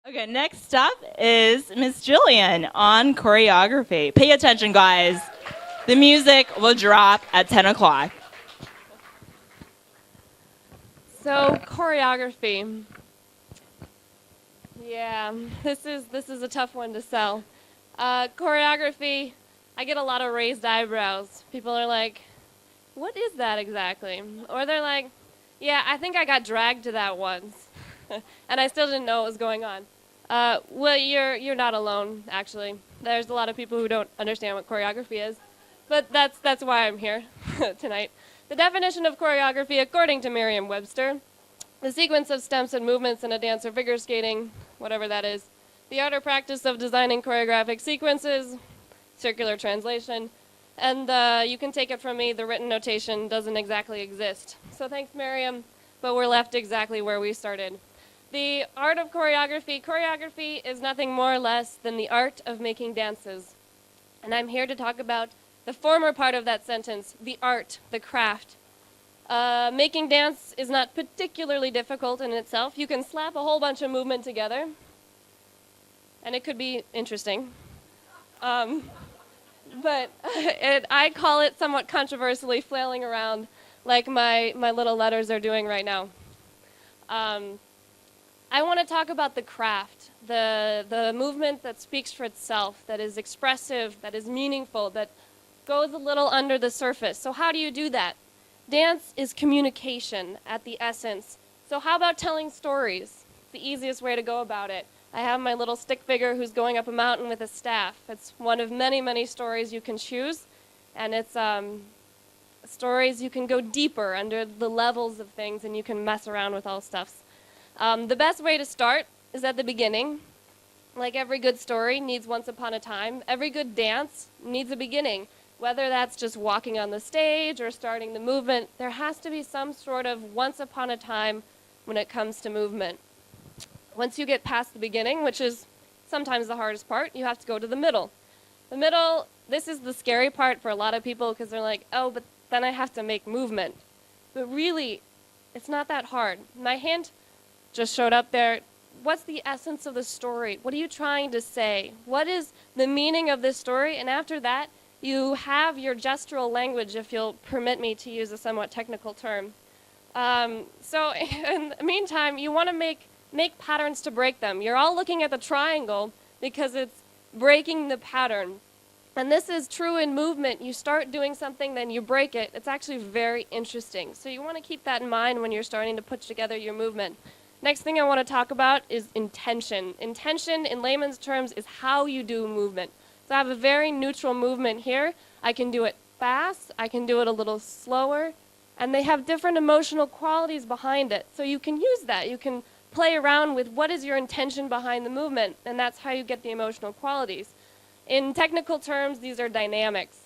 Okay, next up is Miss Gillian on choreography. Pay attention, guys. The music will drop at 10 o'clock. So, choreography. Yeah, this is a tough one to sell. Choreography, I get a lot of raised eyebrows. People are like, what is that exactly? Or they're like, yeah, I think I got dragged to that once. And I still didn't know what was going on. Well, you're not alone, actually. There's a lot of people who don't understand what choreography is. But that's why I'm here tonight. The definition of choreography, according to Merriam-Webster, the sequence of steps and movements in a dance or figure skating, whatever that is, the art or practice of designing choreographic sequences, circular translation, and you can take it from me, the written notation doesn't exactly exist. So thanks, Merriam, but we're left exactly where we started. The art of choreography. Choreography is nothing more or less than the art of making dances. And I'm here to talk about the former part of that sentence, the art, the craft. Making dance is not particularly difficult in itself. You can slap a whole bunch of movement together, and it could be interesting. But I call it somewhat controversially flailing around like my little letters are doing right now. I want to talk about the craft, the movement that speaks for itself, that is expressive, that is meaningful, that goes a little under the surface. So how do you do that? Dance is communication at the essence. So how about telling stories? It's the easiest way to go about it. I have my little stick figure who's going up a mountain with a staff. It's one of many, many stories you can choose. And it's stories you can go deeper under the levels of things and you can mess around with all stuffs. The best way to start is at the beginning. Like every good story needs once upon a time, every good dance needs a beginning. Whether that's just walking on the stage or starting the movement, there has to be some sort of once upon a time when it comes to movement. Once you get past the beginning, which is sometimes the hardest part, you have to go to the middle. The middle, this is the scary part for a lot of people because they're like, oh, but then I have to make movement. But really, it's not that hard. My hint just showed up there. What's the essence of the story? What are you trying to say? What is the meaning of this story? And after that, you have your gestural language, if you'll permit me to use a somewhat technical term. So in the meantime, you want to make patterns to break them. You're all looking at the triangle because it's breaking the pattern. And this is true in movement. You start doing something, then you break it. It's actually very interesting. So you want to keep that in mind when you're starting to put together your movement. Next thing I want to talk about is intention. Intention, in layman's terms, is how you do movement. So I have a very neutral movement here. I can do it fast, I can do it a little slower, and they have different emotional qualities behind it. So you can use that. You can play around with what is your intention behind the movement, and that's how you get the emotional qualities. In technical terms, these are dynamics.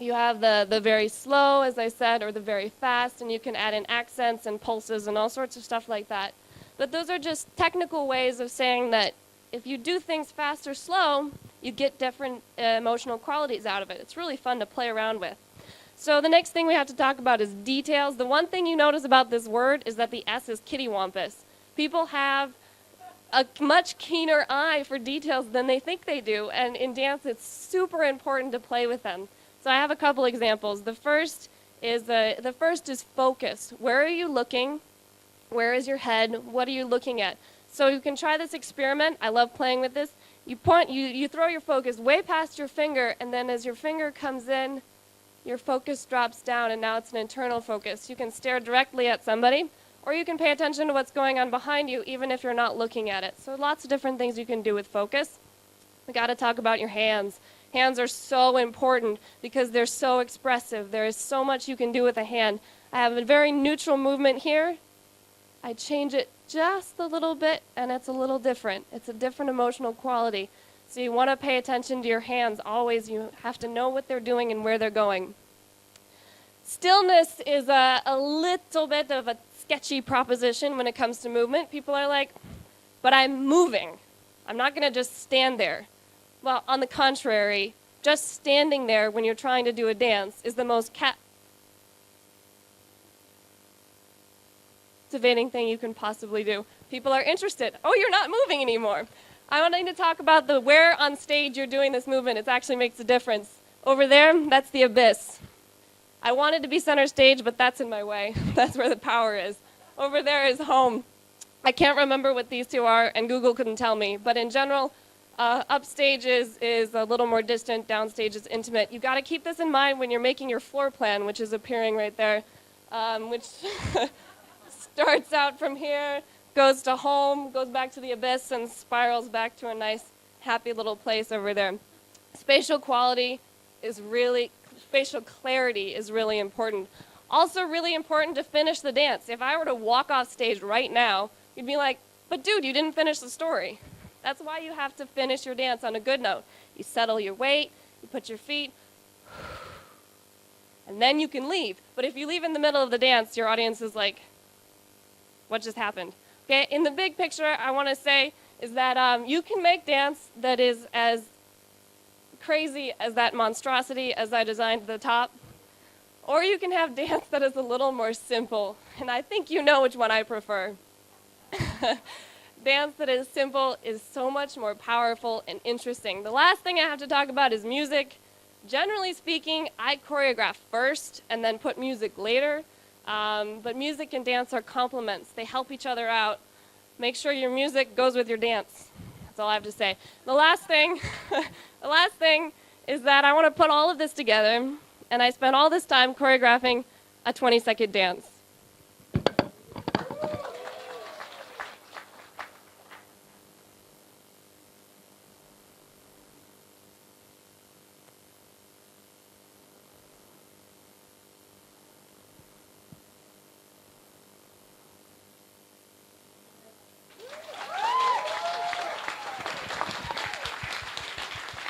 You have the very slow, as I said, or the very fast, and you can add in accents and pulses and all sorts of stuff like that. But those are just technical ways of saying that if you do things fast or slow, you get different emotional qualities out of it. It's really fun to play around with. So the next thing we have to talk about is details. The one thing you notice about this word is that the S is kittywampus. People have a much keener eye for details than they think they do, and in dance it's super important to play with them. So I have a couple examples. The first is focus. Where are you looking? Where is your head? What are you looking at? So you can try this experiment. I love playing with this. You throw your focus way past your finger, and then as your finger comes in, your focus drops down, and now it's an internal focus. You can stare directly at somebody, or you can pay attention to what's going on behind you, even if you're not looking at it. So lots of different things you can do with focus. We got to talk about your hands. Hands are so important because they're so expressive. There is so much you can do with a hand. I have a very neutral movement here. I change it just a little bit, and it's a little different. It's a different emotional quality. So you want to pay attention to your hands. Always, you have to know what they're doing and where they're going. Stillness is a little bit of a sketchy proposition when it comes to movement. People are like, but I'm moving. I'm not going to just stand there. Well, on the contrary, just standing there when you're trying to do a dance is the most captivating thing you can possibly do. People are interested. Oh, you're not moving anymore. I want to talk about the where on stage you're doing this movement. It actually makes a difference. Over there, that's the abyss. I wanted to be center stage, but that's in my way. That's where the power is. Over there is home. I can't remember what these two are, and Google couldn't tell me. But in general, upstage is a little more distant, downstage is intimate. You've got to keep this in mind when you're making your floor plan, which is appearing right there, which starts out from here, goes to home, goes back to the abyss, and spirals back to a nice, happy little place over there. Spatial clarity is really important. Also really important to finish the dance. If I were to walk off stage right now, you'd be like, but dude, you didn't finish the story. That's why you have to finish your dance on a good note. You settle your weight, you put your feet, and then you can leave. But if you leave in the middle of the dance, your audience is like, what just happened? Okay, in the big picture, I want to say is that you can make dance that is as crazy as that monstrosity as I designed at the top, or you can have dance that is a little more simple, and I think you know which one I prefer. Dance that is simple is so much more powerful and interesting. The last thing I have to talk about is music. Generally speaking, I choreograph first and then put music later. But music and dance are complements. They help each other out. Make sure your music goes with your dance. That's all I have to say. The last thing is that I want to put all of this together, and I spent all this time choreographing a 20-second dance.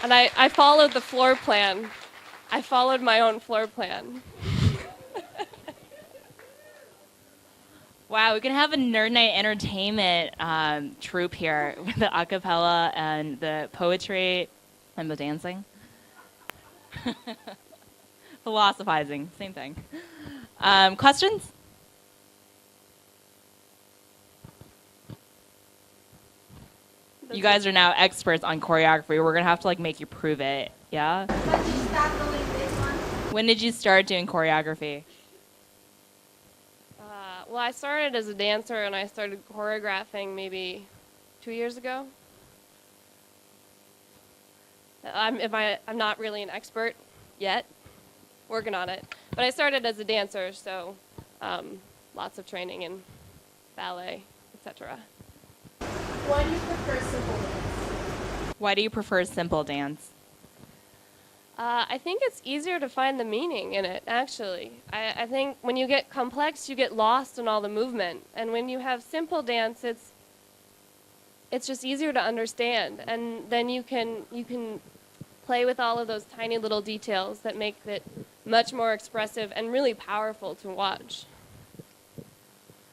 And I followed the floor plan. I followed my own floor plan. Wow, we can have a Nerd Night Entertainment troupe here with the a cappella and the poetry and the dancing. Philosophizing, same thing. Questions? You guys are now experts on choreography. We're going to have to make you prove it. Yeah? When did you start doing this one? When did you start doing choreography? Well, I started as a dancer, and I started choreographing maybe 2 years ago. I'm not really an expert yet. Working on it. But I started as a dancer, so lots of training in ballet, etc. Why do you prefer simple dance? Why do you prefer simple dance? I think it's easier to find the meaning in it, actually. I think when you get complex, you get lost in all the movement. And when you have simple dance, it's just easier to understand. And then you can play with all of those tiny little details that make it much more expressive and really powerful to watch.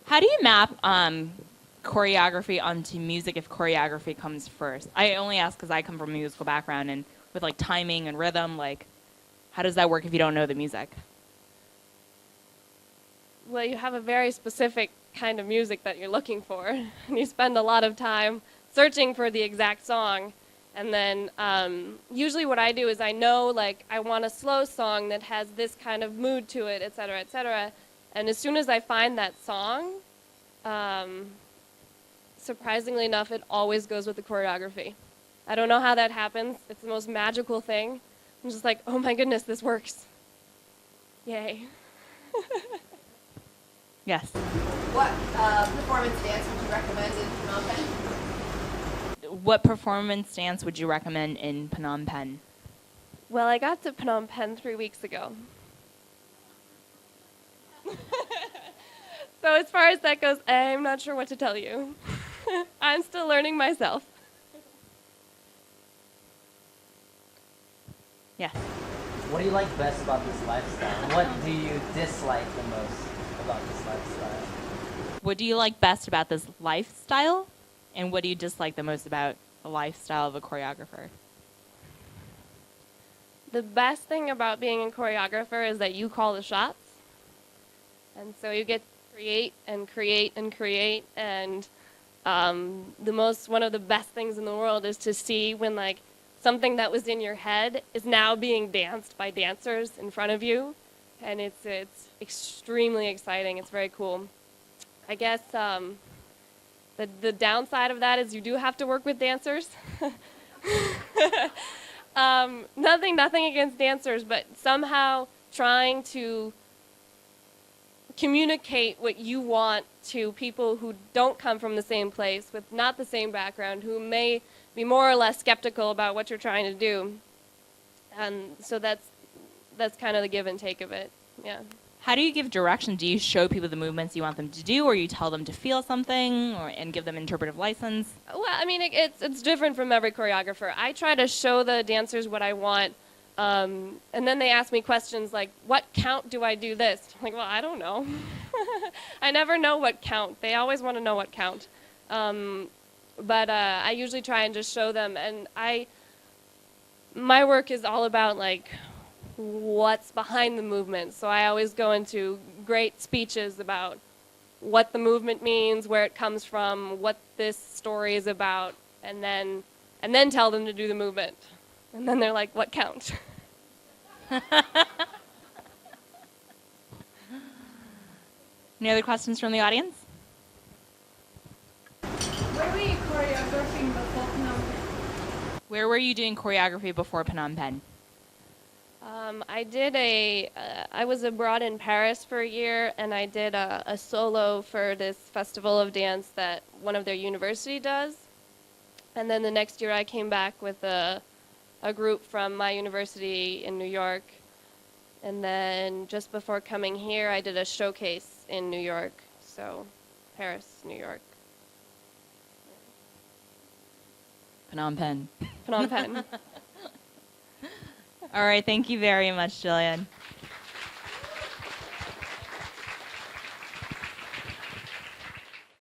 How do you map choreography onto music if choreography comes first? I only ask because I come from a musical background, and with timing and rhythm, how does that work if you don't know the music? Well, you have a very specific kind of music that you're looking for, and you spend a lot of time searching for the exact song. And then usually what I do is I know, I want a slow song that has this kind of mood to it, et cetera, et cetera. And as soon as I find that song, surprisingly enough, it always goes with the choreography. I don't know how that happens. It's the most magical thing. I'm just like, oh my goodness, this works. Yay. Yes. What performance dance would you recommend in Phnom Penh? What performance dance would you recommend in Phnom Penh? Well, I got to Phnom Penh 3 weeks ago. So as far as that goes, I'm not sure what to tell you. I'm still learning myself. Yes. What do you like best about this lifestyle? What do you dislike the most about this lifestyle? What do you like best about this lifestyle? And what do you dislike the most about the lifestyle of a choreographer? The best thing about being a choreographer is that you call the shots. And so you get to create and create and create, and One of the best things in the world is to see when like something that was in your head is now being danced by dancers in front of you, and it's extremely exciting. It's very cool. I guess the downside of that is you do have to work with dancers. Nothing against dancers, but somehow trying to communicate what you want to people who don't come from the same place, with not the same background, who may be more or less skeptical about what you're trying to do. And so that's kind of the give and take of it. Yeah. How do you give direction? Do you show people the movements you want them to do, or you tell them to feel something, and give them interpretive license? Well, I mean, it's different from every choreographer. I try to show the dancers what I want, and then they ask me questions like, what count do I do this? I'm like, well, I don't know. I never know what count. They always want to know what count. But I usually try and just show them, and my work is all about like what's behind the movement. So I always go into great speeches about what the movement means, where it comes from, what this story is about, and then tell them to do the movement. And then they're like, what count? Any other questions from the audience? Where were you choreographing before Phnom Penh? Where were you doing choreography before Phnom Penh? I was abroad in Paris for a year, and I did a solo for this festival of dance that one of their university does. And then the next year I came back with a group from my university in New York. And then just before coming here, I did a showcase in New York. So Paris, New York. Phnom Penh. Phnom Penh. All right, thank you very much, Gillian.